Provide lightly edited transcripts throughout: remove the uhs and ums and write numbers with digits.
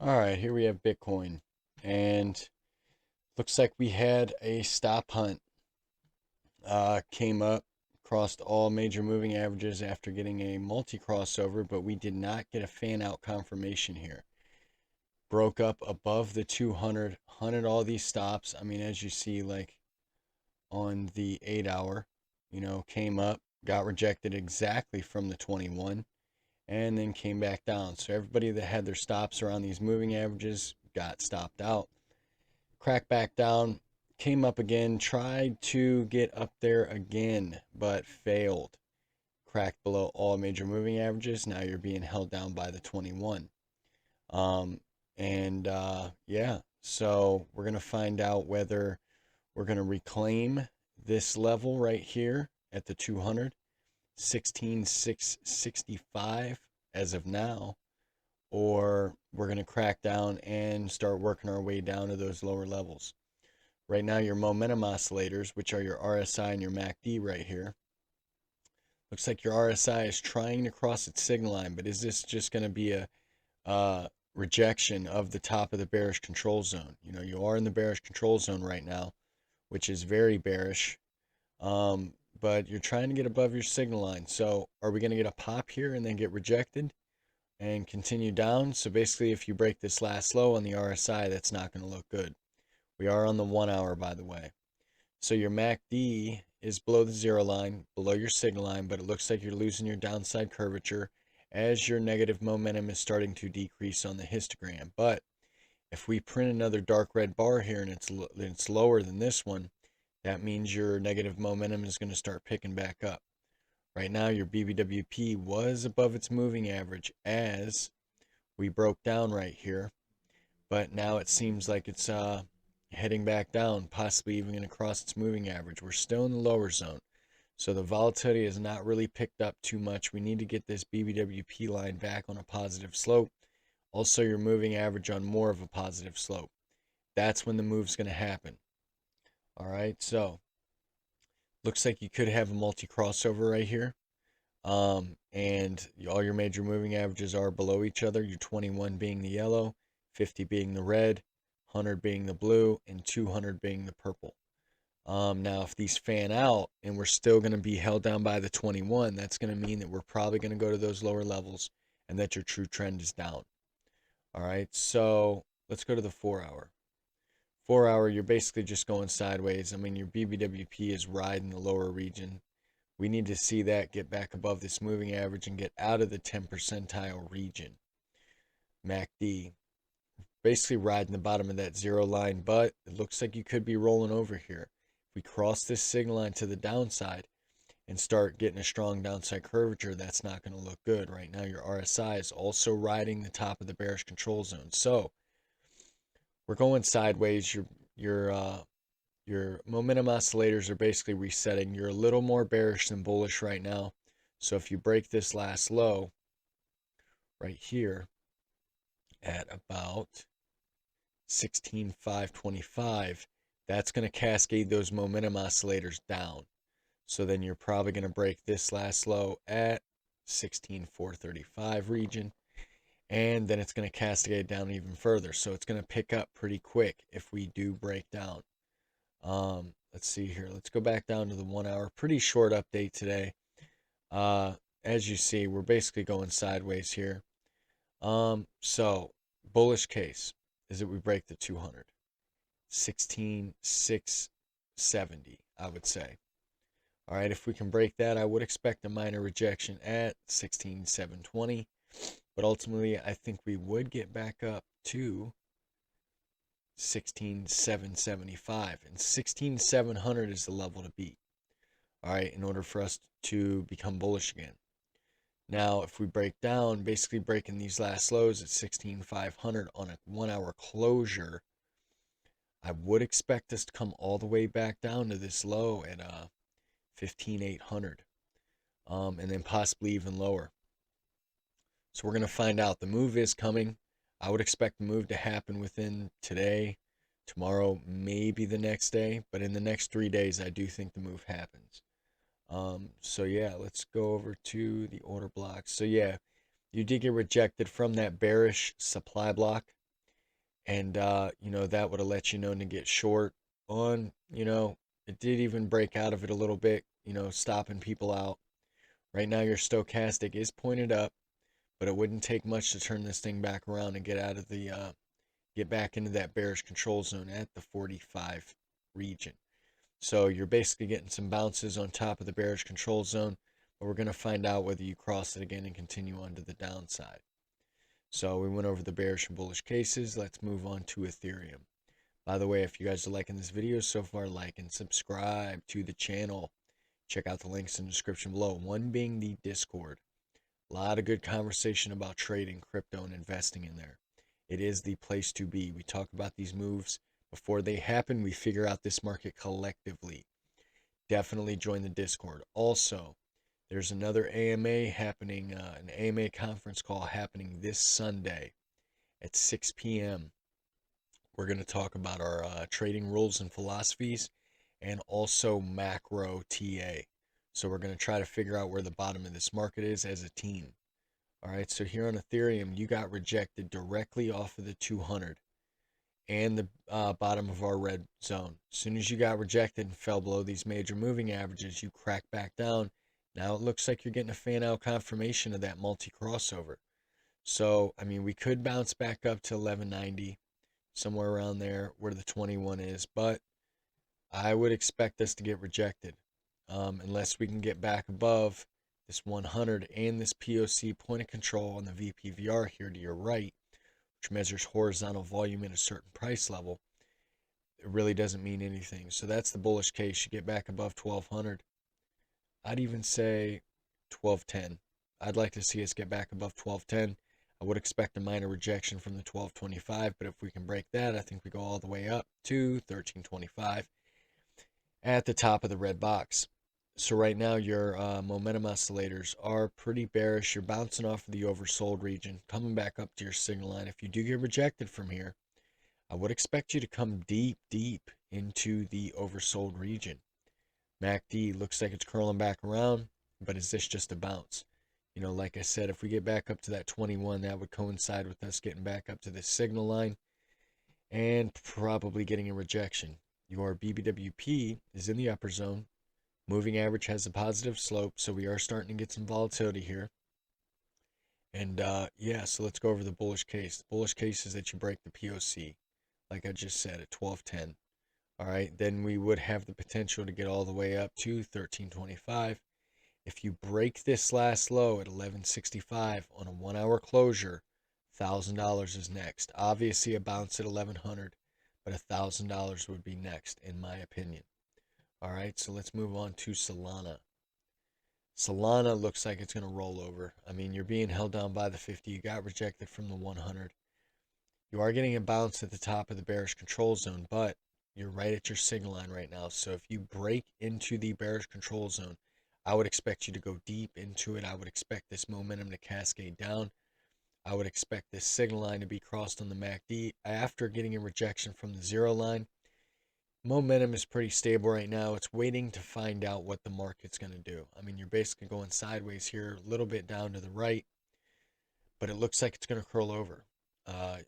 All right, here we have Bitcoin, and looks like we had a stop hunt. Came up, crossed all major moving averages after getting a multi-crossover, but we did not get a fan out confirmation here. Broke up above the 200, hunted all these stops. I mean, as you see, like on the 8 hour, came up, got rejected exactly from the 21, and then came back down. So everybody that had their stops around these moving averages got stopped out. Cracked back down, came up again, tried to get up there again, but failed. Cracked below all major moving averages. Now you're being held down by the 21. Yeah, so we're going to find out whether we're going to reclaim this level right here at the 200, 16,665 as of now, or we're going to crack down and start working our way down to those lower levels. Right now, your momentum oscillators, which are your RSI and your MACD right here, looks like your RSI is trying to cross its signal line, but is this just going to be a rejection of the top of the bearish control zone? You are in the bearish control zone right now, which is very bearish, but you're trying to get above your signal line. So are we going to get a pop here and then get rejected and continue down? So basically, if you break this last low on the RSI, that's not going to look good. We are on the 1 hour, by the way. So your MACD is below the zero line, below your signal line, but it looks like you're losing your downside curvature as your negative momentum is starting to decrease on the histogram. But if we print another dark red bar here and it's lower than this one, that means your negative momentum is going to start picking back up. Right now, your BBWP was above its moving average as we broke down right here, but now it seems like it's heading back down, possibly even going to cross its moving average. We're still in the lower zone. So the volatility has not really picked up too much. We need to get this BBWP line back on a positive slope. Also, you're moving average on more of a positive slope. That's when the move's going to happen. All right, so looks like you could have a multi-crossover right here. And all your major moving averages are below each other. Your 21 being the yellow, 50 being the red, 100 being the blue, and 200 being the purple. Now, if these fan out and we're still going to be held down by the 21, that's going to mean that we're probably going to go to those lower levels and that your true trend is down. All right, so let's go to the 4 hour. 4 hour, you're basically just going sideways. I mean, your BBWP is riding the lower region. We need to see that get back above this moving average and get out of the 10 percentile region. MACD, basically riding the bottom of that zero line, but it looks like you could be rolling over here. If we cross this signal line to the downside and start getting a strong downside curvature, that's not going to look good. Right now, your RSI is also riding the top of the bearish control zone. So we're going sideways. Your momentum oscillators are basically resetting. You're a little more bearish than bullish right now. So if you break this last low right here at about 16,525, that's going to cascade those momentum oscillators down. So then you're probably going to break this last low at 16,435 region, and then it's going to cascade down even further. So it's going to pick up pretty quick if we do break down. Let's see here. Let's go back down to the 1 hour. Pretty short update today. As you see, we're basically going sideways here. So bullish case is that we break the 200. 16,670, I would say. All right, if we can break that, I would expect a minor rejection at 16,720. But ultimately, I think we would get back up to 16,775. And 16,700 is the level to beat. All right, in order for us to become bullish again. Now, if we break down, basically breaking these last lows at 16,500 on a 1 hour closure, I would expect us to come all the way back down to this low at 15,800, and then possibly even lower. So we're going to find out. The move is coming. I would expect the move to happen within today, tomorrow, maybe the next day, but in the next 3 days, I do think the move happens. So yeah, let's go over to the order blocks. So yeah, you did get rejected from that bearish supply block. And, that would have let you know to get short on, it did even break out of it a little bit, stopping people out. Right now, your stochastic is pointed up, but it wouldn't take much to turn this thing back around and get back into that bearish control zone at the 45 region. So you're basically getting some bounces on top of the bearish control zone, but we're going to find out whether you cross it again and continue on to the downside. So we went over the bearish and bullish cases. Let's move on to Ethereum. By the way, if you guys are liking this video so far, like and subscribe to the channel. Check out the links in the description below. One being the Discord. A lot of good conversation about trading, crypto, and investing in there. It is the place to be. We talk about these moves before they happen. We figure out this market collectively. Definitely join the Discord. Also, there's another AMA happening, an AMA conference call happening this Sunday at 6 p.m. We're going to talk about our trading rules and philosophies and also macro TA. So we're going to try to figure out where the bottom of this market is as a team. All right, so here on Ethereum, you got rejected directly off of the 200 and the bottom of our red zone. As soon as you got rejected and fell below these major moving averages, you cracked back down. Now it looks like you're getting a fan out confirmation of that multi-crossover. So, I mean, we could bounce back up to 1190, somewhere around there where the 21 is, but I would expect us to get rejected unless we can get back above this 100 and this POC point of control on the VPVR here to your right, which measures horizontal volume at a certain price level. It really doesn't mean anything. So that's the bullish case. You get back above 1200. I'd even say 1210. I'd like to see us get back above 1210. I would expect a minor rejection from the 1225, but if we can break that, I think we go all the way up to 1325 at the top of the red box. So right now your momentum oscillators are pretty bearish. You're bouncing off of the oversold region, coming back up to your signal line. If you do get rejected from here, I would expect you to come deep into the oversold region. MACD looks like it's curling back around, but is this just a bounce? Like I said, if we get back up to that 21, that would coincide with us getting back up to this signal line and probably getting a rejection. Your BBWP is in the upper zone. Moving average has a positive slope, so we are starting to get some volatility here. And yeah, so let's go over the bullish case. The bullish case is that you break the POC, like I just said, at 1210. All right, then we would have the potential to get all the way up to 1325. If you break this last low at 1165 on a 1 hour closure, $1,000 is next. Obviously a bounce at 1100, but $1,000 would be next, in my opinion. All right, so let's move on to Solana. Solana looks like it's going to roll over. I mean, you're being held down by the 50. You got rejected from the 100. You are getting a bounce at the top of the bearish control zone, but you're right at your signal line right now. So if you break into the bearish control zone, I would expect you to go deep into it. I would expect this momentum to cascade down. I would expect this signal line to be crossed on the MACD after getting a rejection from the 0 line. Momentum is pretty stable right now. It's waiting to find out what the market's going to do. I mean, you're basically going sideways here, a little bit down to the right, but it looks like it's going to curl over.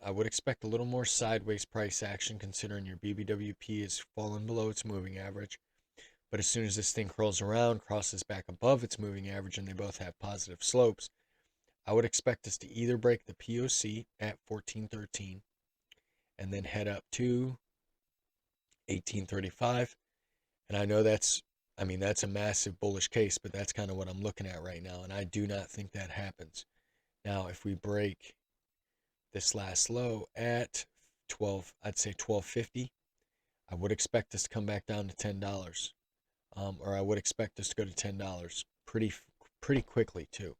I would expect a little more sideways price action considering your BBWP is falling below its moving average. But as soon as this thing curls around, crosses back above its moving average, and they both have positive slopes, I would expect us to either break the POC at 1413 and then head up to 1835. And I know that's a massive bullish case, but that's kind of what I'm looking at right now. And I do not think that happens. Now, if we break this last low at 12, I'd say 1250, I would expect us to come back down to $10. Or I would expect us to go to $10 pretty quickly too.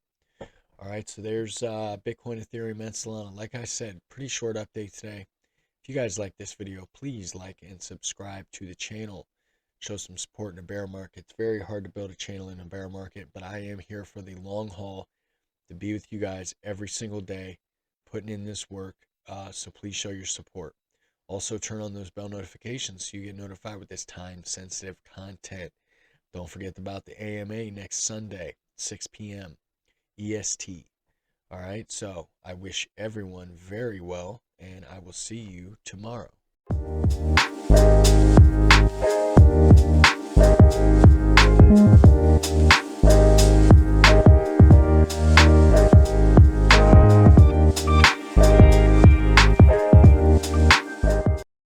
All right, so there's Bitcoin, Ethereum, and Solana. Like I said, pretty short update today. If you guys like this video, please like and subscribe to the channel. Show some support in a bear market. It's very hard to build a channel in a bear market, but I am here for the long haul to be with you guys every single day, putting in this work. So please show your support. Also, turn on those bell notifications so you get notified with this time-sensitive content. Don't forget about the AMA next Sunday, 6 p.m. EST. All right, so I wish everyone very well, and I will see you tomorrow.